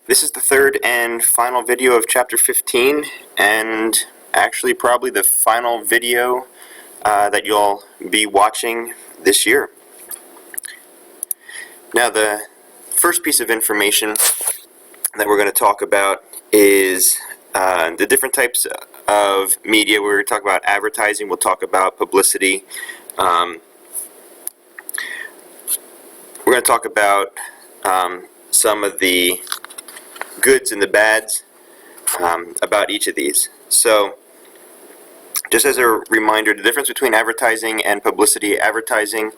This is the third and final video of Chapter 15, and actually probably the final video that you'll be watching this year. Now, the first piece of information that we're going to talk about is the different types of media. We're going to talk about advertising, we'll talk about publicity. We're going to talk about some of the goods and the bads about each of these. So, just as a reminder, the difference between advertising and publicity: advertising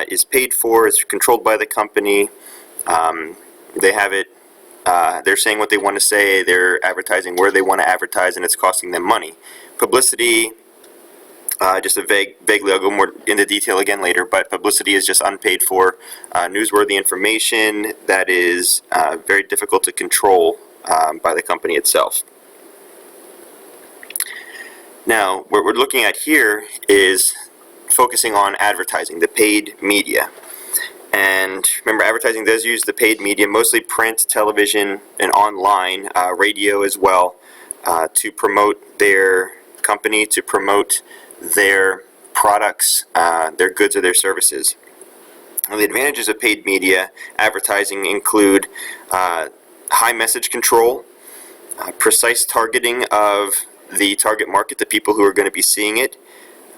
is paid for, it's controlled by the company. They have it, they're saying what they want to say, they're advertising where they want to advertise, and it's costing them money. Publicity, just vaguely, I'll go more into detail again later, but publicity is just unpaid for, newsworthy information that is very difficult to control by the company itself. Now, what we're looking at here is focusing on advertising, the paid media. And remember, advertising does use the paid media, mostly print, television, and online, radio as well, to promote their company, to promote their products, their goods or their services. Now, the advantages of paid media advertising include high message control, precise targeting of the target market, the people who are going to be seeing it.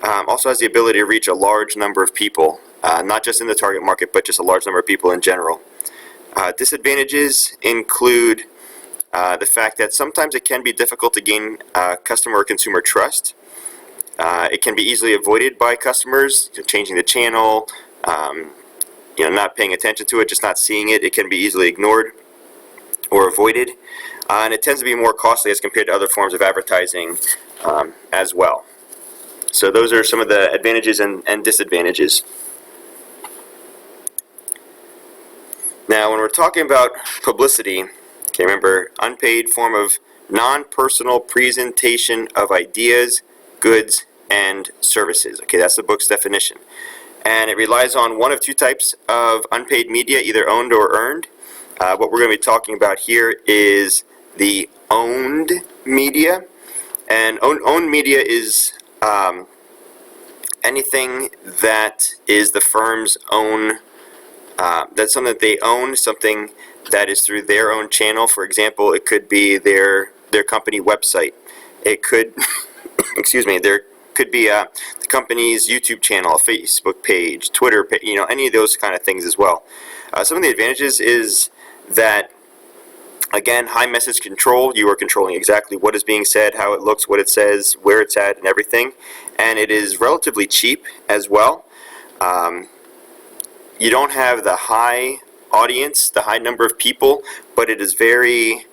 Also has the ability to reach a large number of people, not just in the target market, but just a large number of people in general. Disadvantages include the fact that sometimes it can be difficult to gain customer or consumer trust. It can be easily avoided by customers, changing the channel, not paying attention to it, just not seeing it. It can be easily ignored or avoided. And it tends to be more costly as compared to other forms of advertising as well. So those are some of the advantages and disadvantages. Now, when we're talking about publicity, okay, remember, unpaid form of non-personal presentation of ideas, goods, and services. Okay, that's the book's definition. And it relies on one of two types of unpaid media, either owned or earned. What we're going to be talking about here is the owned media. And owned media is anything that is the firm's own, that's something that they own, something that is through their own channel. For example, it could be their company website. It could, excuse me, there could be the company's YouTube channel, a Facebook page, Twitter page, any of those kind of things as well. Some of the advantages is that, again, high message control. You are controlling exactly what is being said, how it looks, what it says, where it's at, and everything. And it is relatively cheap as well. You don't have the high audience, the high number of people, but it is very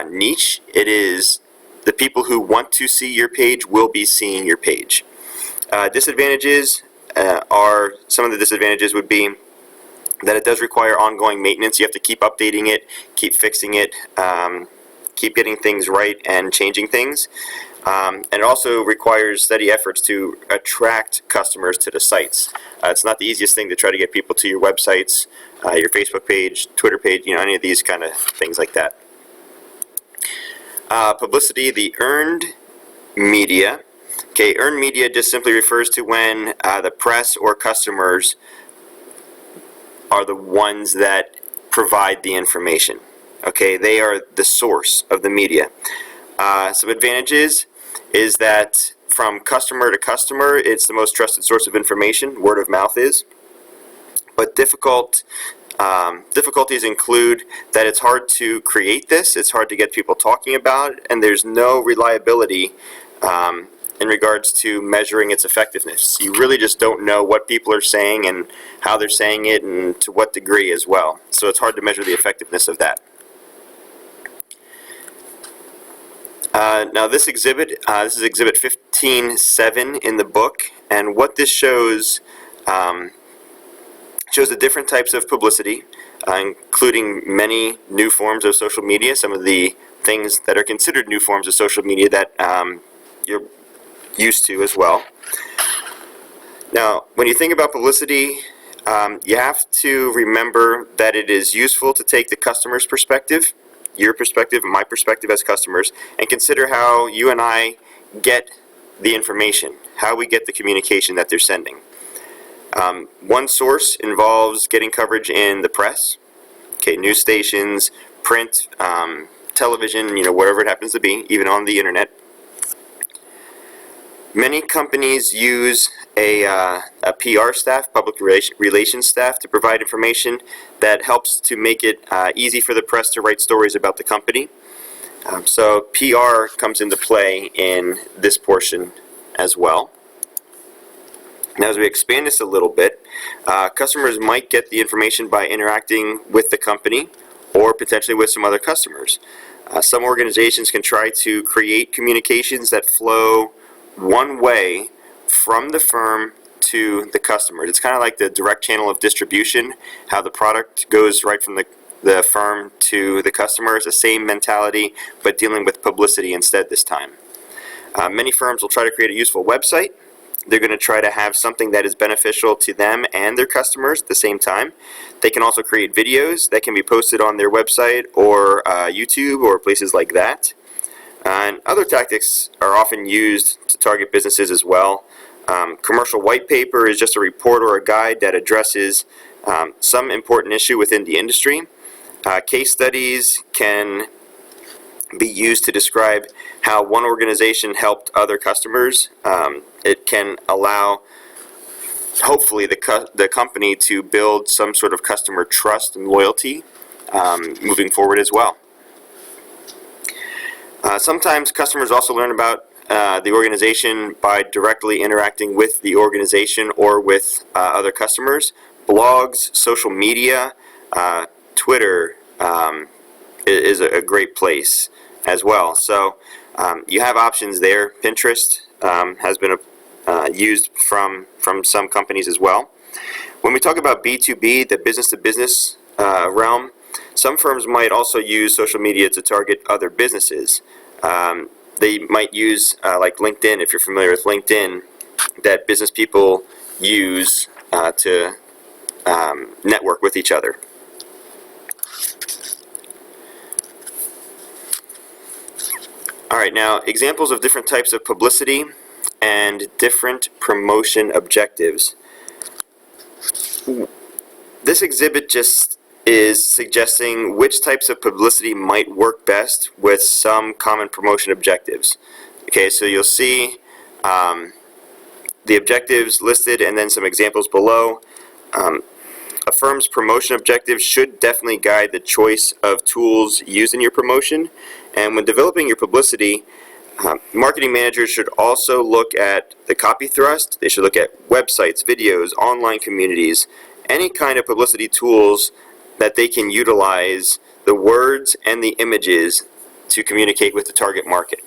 niche. It is the people who want to see your page will be seeing your page. Disadvantages are, some of the disadvantages would be that it does require ongoing maintenance. You have to keep updating it, keep fixing it, keep getting things right and changing things. And it also requires steady efforts to attract customers to the sites. It's not the easiest thing to try to get people to your websites, your Facebook page, Twitter page, any of these kind of things like that. Publicity, the earned media. Okay, earned media just simply refers to when the press or customers are the ones that provide the information. Okay, they are the source of the media. Some advantages is that from customer to customer, it's the most trusted source of information. Word of mouth is. But difficulties include that it's hard to create this, it's hard to get people talking about it, and there's no reliability in regards to measuring its effectiveness. You really just don't know what people are saying and how they're saying it and to what degree as well. So it's hard to measure the effectiveness of that. Now this exhibit, this is Exhibit 15.7 in the book, and what this shows shows the different types of publicity, including many new forms of social media, some of the things that are considered new forms of social media that you're used to as well. Now, when you think about publicity, you have to remember that it is useful to take the customer's perspective your perspective and my perspective as customers, and consider how you and I get the information, how we get the communication that they're sending. One source involves getting coverage in the press, okay, news stations, print, television, wherever it happens to be, even on the internet. Many companies use a PR staff, public relations staff, to provide information that helps to make it easy for the press to write stories about the company. So PR comes into play in this portion as well. Now, as we expand this a little bit, customers might get the information by interacting with the company or potentially with some other customers. Some organizations can try to create communications that flow one way from the firm to the customer. It's kind of like the direct channel of distribution, how the product goes right from the firm to the customer. It's the same mentality, but dealing with publicity instead this time. Many firms will try to create a useful website. They're going to try to have something that is beneficial to them and their customers at the same time. They can also create videos that can be posted on their website or YouTube or places like that. And other tactics are often used to target businesses as well. Commercial white paper is just a report or a guide that addresses some important issue within the industry. Case studies can be used to describe how one organization helped other customers. It can allow, hopefully, the company to build some sort of customer trust and loyalty moving forward as well. Sometimes customers also learn about the organization by directly interacting with the organization or with other customers. Blogs, social media, Twitter is a great place as well. So you have options there. Pinterest has been used from some companies as well. When we talk about B2B, the business-to-business realm, some firms might also use social media to target other businesses. They might use, like LinkedIn, if you're familiar with LinkedIn, that business people use to network with each other. All right, now examples of different types of publicity and different promotion objectives. This exhibit just is suggesting which types of publicity might work best with some common promotion objectives. Okay, so you'll see the objectives listed and then some examples below. A firm's promotion objectives should definitely guide the choice of tools used in your promotion. And when developing your publicity, marketing managers should also look at the copy thrust. They should look at websites, videos, online communities, any kind of publicity tools that they can utilize the words and the images to communicate with the target market.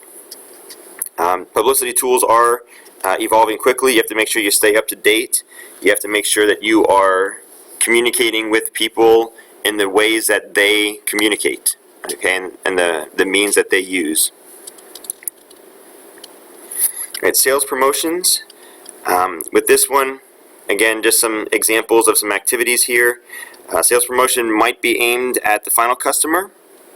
Publicity tools are evolving quickly. You have to make sure you stay up to date. You have to make sure that you are communicating with people in the ways that they communicate, okay, and the means that they use. All right, sales promotions. With this one, again, just some examples of some activities here. Sales promotion might be aimed at the final customer,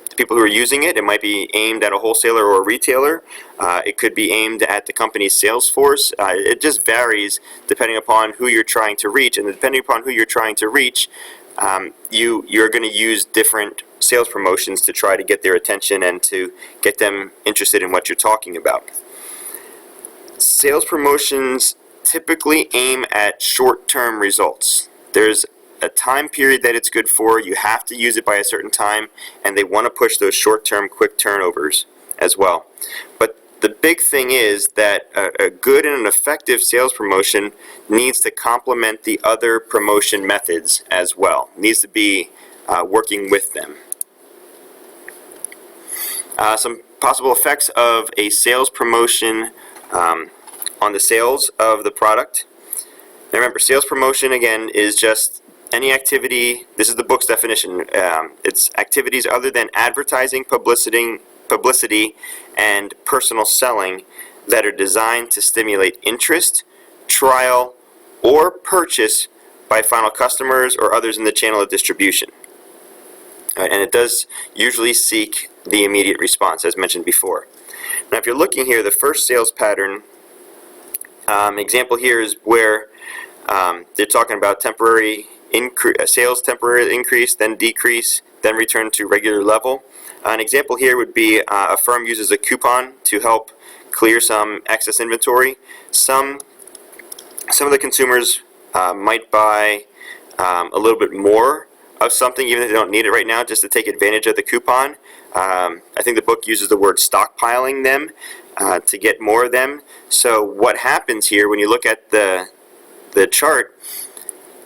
the people who are using it. It might be aimed at a wholesaler or a retailer. It could be aimed at the company's sales force. It just varies depending upon who you're trying to reach, and depending upon who you're trying to reach, you're going to use different sales promotions to try to get their attention and to get them interested in what you're talking about. Sales promotions typically aim at short-term results. There's a time period that it's good for. You have to use it by a certain time, and they want to push those short-term, quick turnovers as well. But the big thing is that a good and an effective sales promotion needs to complement the other promotion methods as well. It needs to be working with them. Some possible effects of a sales promotion on the sales of the product. Now remember, sales promotion, again, is just any activity. This is the book's definition. It's activities other than advertising, publicity, and personal selling that are designed to stimulate interest, trial, or purchase by final customers or others in the channel of distribution. And it does usually seek the immediate response, as mentioned before. Now, if you're looking here, the first sales pattern example here is where they're talking about temporary sales temporarily increase, then decrease, then return to regular level. An example here would be a firm uses a coupon to help clear some excess inventory. Some of the consumers might buy a little bit more of something, even if they don't need it right now, just to take advantage of the coupon. I think the book uses the word stockpiling them to get more of them. So what happens here when you look at the chart,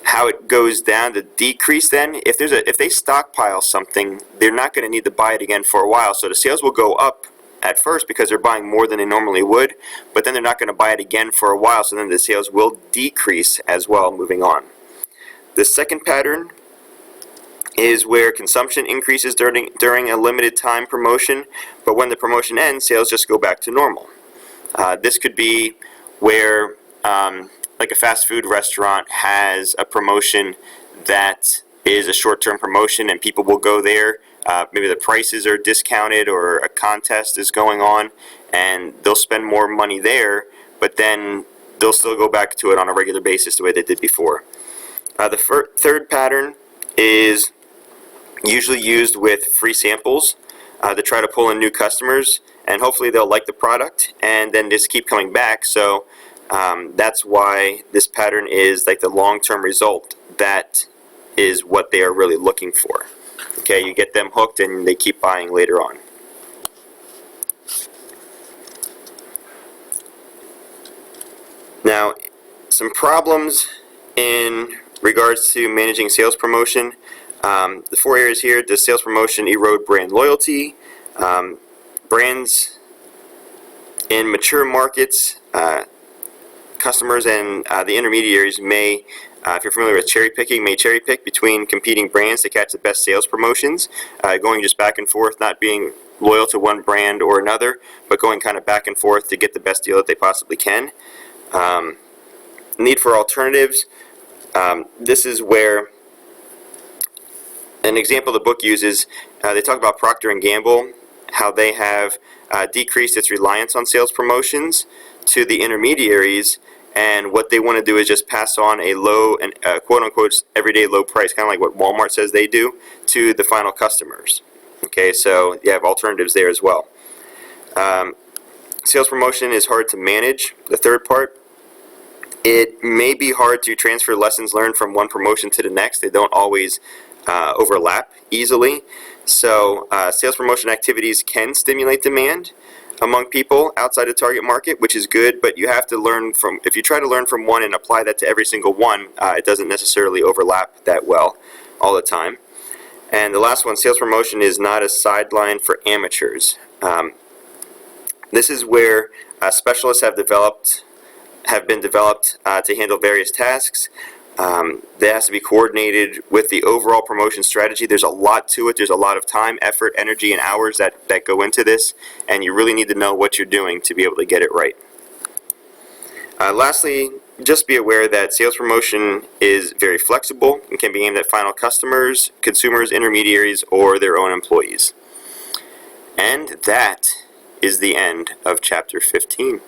how it goes down to decrease, then if they stockpile something, they're not going to need to buy it again for a while. So the sales will go up at first because they're buying more than they normally would, but then they're not going to buy it again for a while, so then the sales will decrease as well moving on. The second pattern is where consumption increases during a limited time promotion, but when the promotion ends, sales just go back to normal. This could be where like a fast food restaurant has a promotion that is a short-term promotion, and people will go there. Maybe the prices are discounted or a contest is going on, and they'll spend more money there, but then they'll still go back to it on a regular basis the way they did before. The third pattern is usually used with free samples to try to pull in new customers, and hopefully they'll like the product and then just keep coming back. So that's why this pattern is like the long-term result. That is what they are really looking for. Okay, you get them hooked and they keep buying later on. Now, some problems in regards to managing sales promotion. The four areas here: does sales promotion erode brand loyalty? Brands in mature markets, customers and the intermediaries may, if you're familiar with cherry picking, may cherry pick between competing brands to catch the best sales promotions, going just back and forth, not being loyal to one brand or another, but going kind of back and forth to get the best deal that they possibly can. Need for alternatives. This is where an example the book uses, they talk about Procter & Gamble, how they have decreased its reliance on sales promotions to the intermediaries, and what they want to do is just pass on a low and quote-unquote everyday low price, kind of like what Walmart says they do, to the final customers. Okay, so you have alternatives there as well. Sales promotion is hard to manage. The third part, it may be hard to transfer lessons learned from one promotion to the next. They don't always overlap easily. So sales promotion activities can stimulate demand among people outside the target market, which is good, but you have to learn from, if you try to learn from one and apply that to every single one, it doesn't necessarily overlap that well all the time. And the last one, sales promotion is not a sideline for amateurs. This is where specialists have been developed to handle various tasks. That has to be coordinated with the overall promotion strategy. There's a lot to it. There's a lot of time, effort, energy, and hours that go into this, and you really need to know what you're doing to be able to get it right. Lastly, just be aware that sales promotion is very flexible and can be aimed at final customers, consumers, intermediaries, or their own employees. And that is the end of Chapter 15.